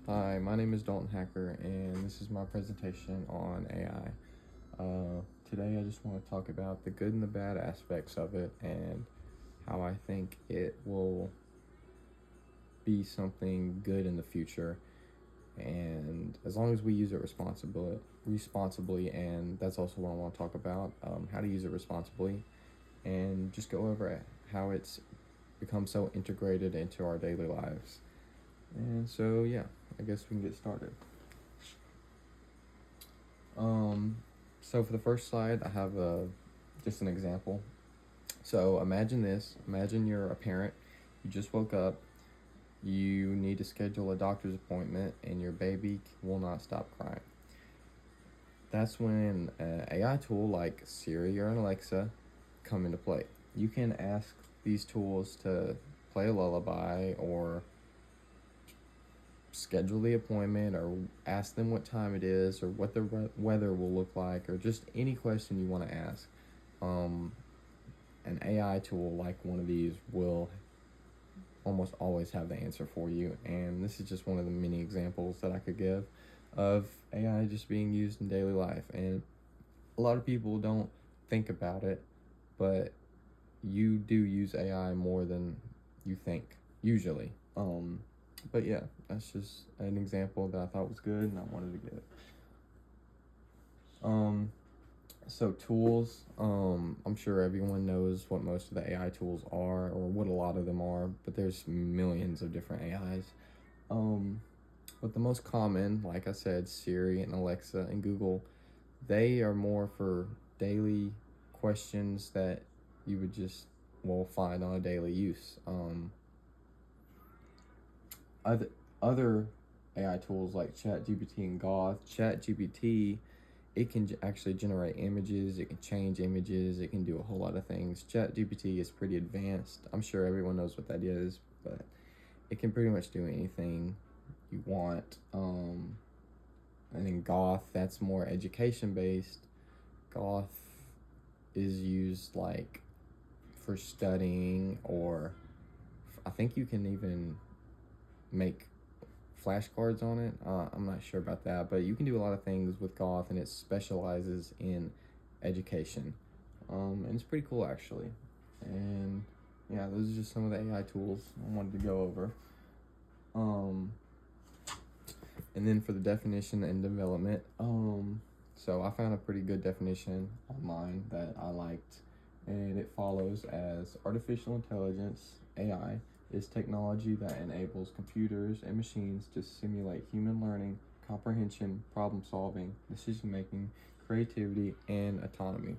Hi, my name is Dalton Hacker, and this is my presentation on AI. Today, I just want to talk about the good and the bad aspects of it and how I think it will be something good in the future. And as long as we use it responsibly, and that's also what I want to talk about, how to use it responsibly, and just go over how it's become so integrated into our daily lives. And so, yeah, I guess we can get started. Um, so for the first slide, I have just an example. So imagine this. Imagine you're a parent. You just woke up. You need to schedule a doctor's appointment, and your baby will not stop crying. That's when an AI tool like Siri or Alexa come into play. You can ask these tools to play a lullaby or schedule the appointment or ask them what time it is or what the weather will look like or just any question you want to ask. Um, an AI tool like one of these will almost always have the answer for you. And this is just one of the many examples that I could give of AI just being used in daily life. And a lot of people don't think about it, but you do use AI more than you think, usually. But yeah, that's just an example that I thought was good and I wanted to give. So tools, I'm sure everyone knows what most of the AI tools are or what a lot of them are, but there's millions of different AIs. But the most common, like I said, Siri and Alexa and Google, they are more for daily questions that you would just find on a daily use. Other other AI tools like ChatGPT and Goth. ChatGPT, it can actually generate images, it can change images, it can do a whole lot of things. ChatGPT is pretty advanced. I'm sure everyone knows what that is, but it can pretty much do anything you want. And then Goth, that's more education based. Goth is used like for studying, or I think you can even make flashcards on it. I'm not sure about that, but you can do a lot of things with Goth, and it specializes in education. And it's pretty cool actually. And yeah, those are just some of the AI tools I wanted to go over. And then for the definition and development, so I found a pretty good definition online that I liked, and it follows as artificial intelligence, AI, is technology that enables computers and machines to simulate human learning, comprehension, problem solving, decision making, creativity, and autonomy.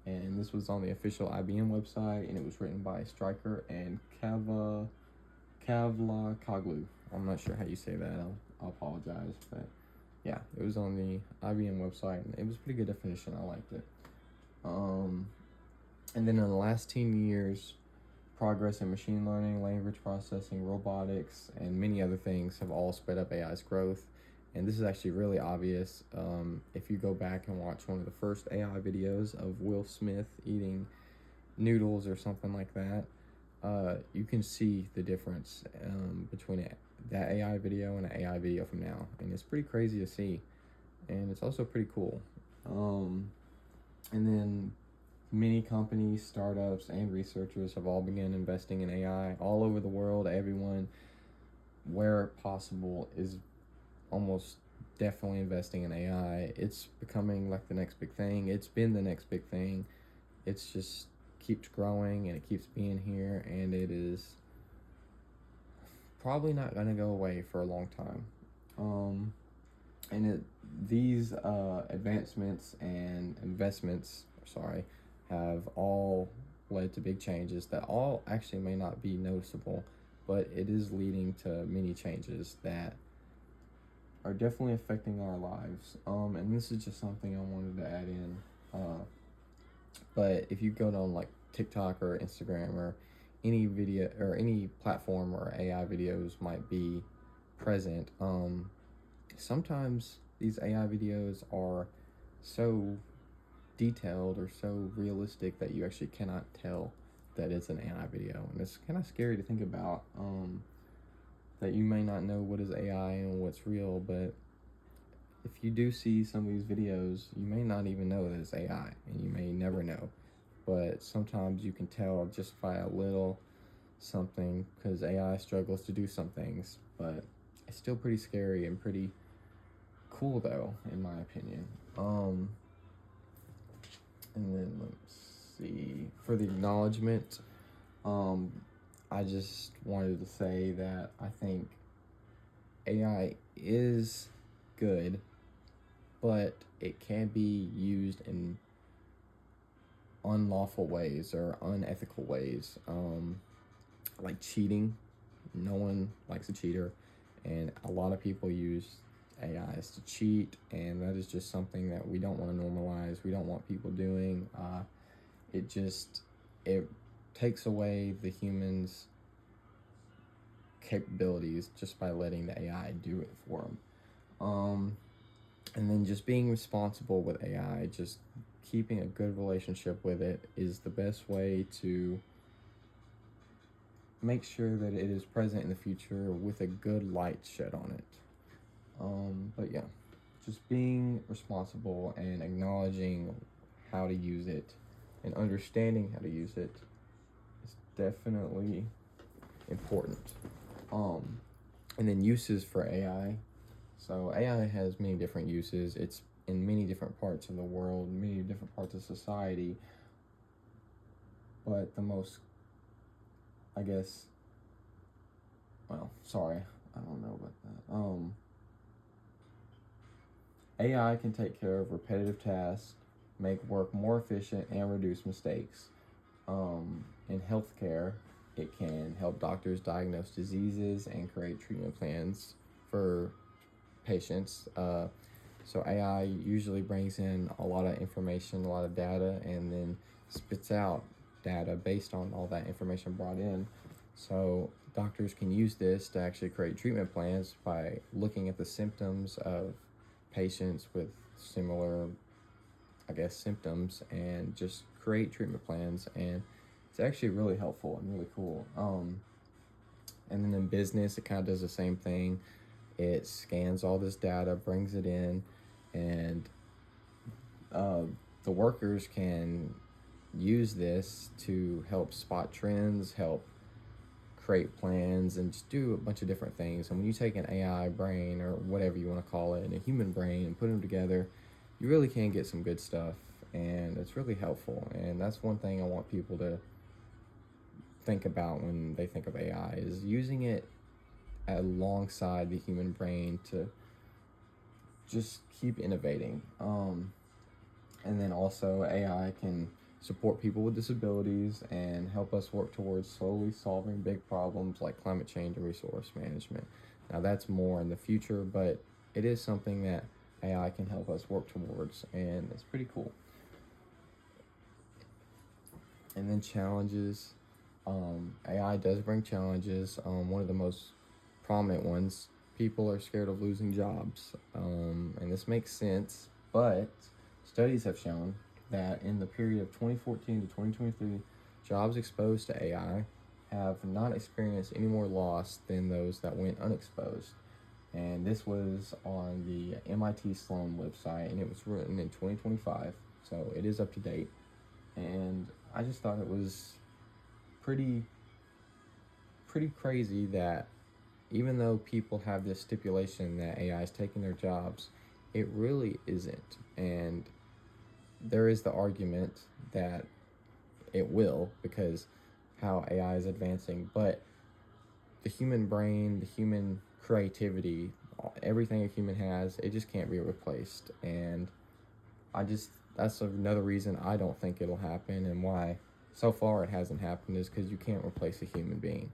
And this was on the official IBM website, and it was written by Stryker and Kavlakoglu. I'm not sure how you say that. I'll apologize, but yeah, it was on the IBM website, and it was a pretty good definition. I liked it. And then in the last 10 years, progress in machine learning, language processing, robotics, and many other things have all sped up AI's growth. And this is actually really obvious if you go back and watch one of the first AI videos of Will Smith eating noodles or something like that. You can see the difference between that AI video and an AI video from now, and it's pretty crazy to see, and it's also pretty cool. And then many companies, startups, and researchers have all begun investing in AI all over the world. Everyone, where possible, is almost definitely investing in AI. It's becoming like the next big thing. It's been the next big thing. It's just keeps growing and it keeps being here, and it is probably not going to go away for a long time. And these advancements and investments, have all led to big changes that all actually may not be noticeable, but it is leading to many changes that are definitely affecting our lives. And this is just something I wanted to add in. But if you go on like TikTok or Instagram or any video or any platform where AI videos might be present, sometimes these AI videos are so detailed or so realistic that you actually cannot tell that it's an AI video, and it's kind of scary to think about. that you may not know what is AI and what's real, but if you do see some of these videos, you may not even know that it's AI, and you may never know. But sometimes you can tell just by a little something, because AI struggles to do some things, but it's still pretty scary and pretty cool, though, in my opinion. And then let's see, for the acknowledgement, I just wanted to say that I think AI is good, but it can be used in unlawful ways or unethical ways, like cheating. No one likes a cheater, and a lot of people use AIs to cheat, and that is just something that we don't want to normalize. We don't want people doing. It takes away the humans' capabilities just by letting the AI do it for them. And then just being responsible with AI, just keeping a good relationship with it is the best way to make sure that it is present in the future with a good light shed on it. But yeah, just being responsible and acknowledging how to use it and understanding how to use it is definitely important. And then uses for AI. So AI has many different uses. It's in many different parts of the world, many different parts of society. But the most, I guess, well, sorry, I don't know about that. AI can take care of repetitive tasks, make work more efficient, and reduce mistakes. In healthcare, it can help doctors diagnose diseases and create treatment plans for patients. So AI usually brings in a lot of information, a lot of data, and then spits out data based on all that information brought in. So doctors can use this to actually create treatment plans by looking at the symptoms of patients with similar, I guess, symptoms, and just create treatment plans. And it's actually really helpful and really cool. And then in business, it kind of does the same thing. It scans all this data, brings it in, and the workers can use this to help spot trends, help create plans, and just do a bunch of different things. And when you take an AI brain, or whatever you want to call it, and a human brain, and put them together, you really can get some good stuff, and it's really helpful. And that's one thing I want people to think about when they think of AI, is using it alongside the human brain to just keep innovating. And then also AI can support people with disabilities and help us work towards slowly solving big problems like climate change and resource management. Now that's more in the future, but it is something that AI can help us work towards, and it's pretty cool. And then challenges. AI does bring challenges. One of the most prominent ones, people are scared of losing jobs. And this makes sense, but studies have shown that in the period of 2014 to 2023, jobs exposed to AI have not experienced any more loss than those that went unexposed. And this was on the MIT Sloan website, and it was written in 2025, so it is up to date. And I just thought it was pretty crazy that even though people have this stipulation that AI is taking their jobs, it really isn't. And there is the argument that it will, because how AI is advancing, but the human brain, the human creativity, everything a human has, it just can't be replaced. And that's another reason I don't think it'll happen, and why so far it hasn't happened, is because you can't replace a human being.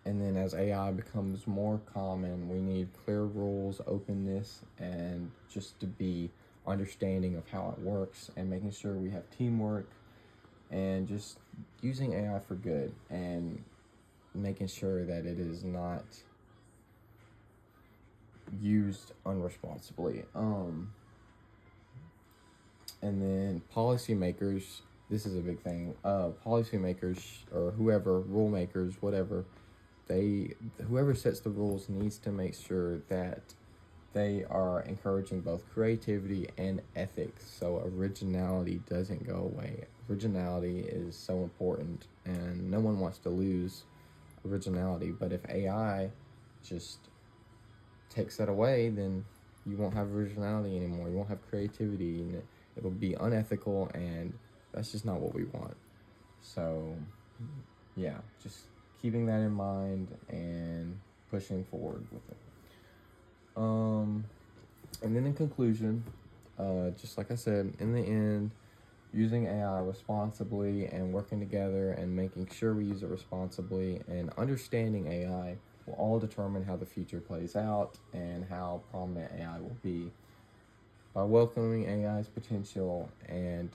And then as AI becomes more common, we need clear rules, openness, and just to be understanding of how it works, and making sure we have teamwork, and just using AI for good, and making sure that it is not used unresponsibly. And then policymakers, this is a big thing. Policymakers, or whoever, rule makers, whatever, whoever sets the rules needs to make sure that they are encouraging both creativity and ethics, so originality doesn't go away. Originality is so important, and no one wants to lose originality. But if AI just takes that away, then you won't have originality anymore. You won't have creativity, and it'll be unethical, and that's just not what we want. So, yeah, just keeping that in mind and pushing forward with it. And then in conclusion, just like I said, in the end, using AI responsibly and working together and making sure we use it responsibly and understanding AI will all determine how the future plays out and how prominent AI will be. By welcoming AI's potential and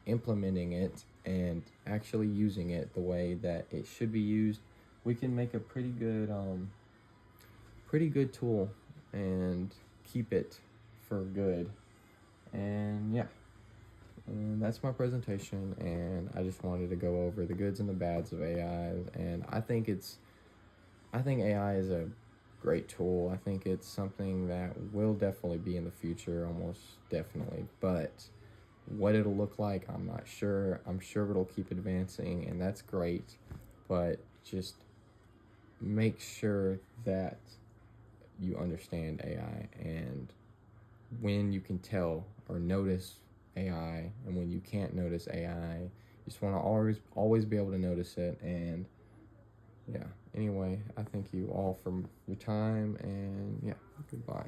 implementing it and actually using it the way that it should be used, we can make a pretty good tool and keep it for good. And yeah, that's my presentation, and I just wanted to go over the goods and the bads of AI. And I think AI is a great tool. I think it's something that will definitely be in the future, almost definitely. But what it'll look like, I'm not sure. I'm sure it'll keep advancing, and that's great. But just make sure that you understand AI, and when you can tell or notice AI and when you can't notice AI, you just want to always be able to notice it. And yeah, anyway, I thank you all for your time, and yeah, goodbye.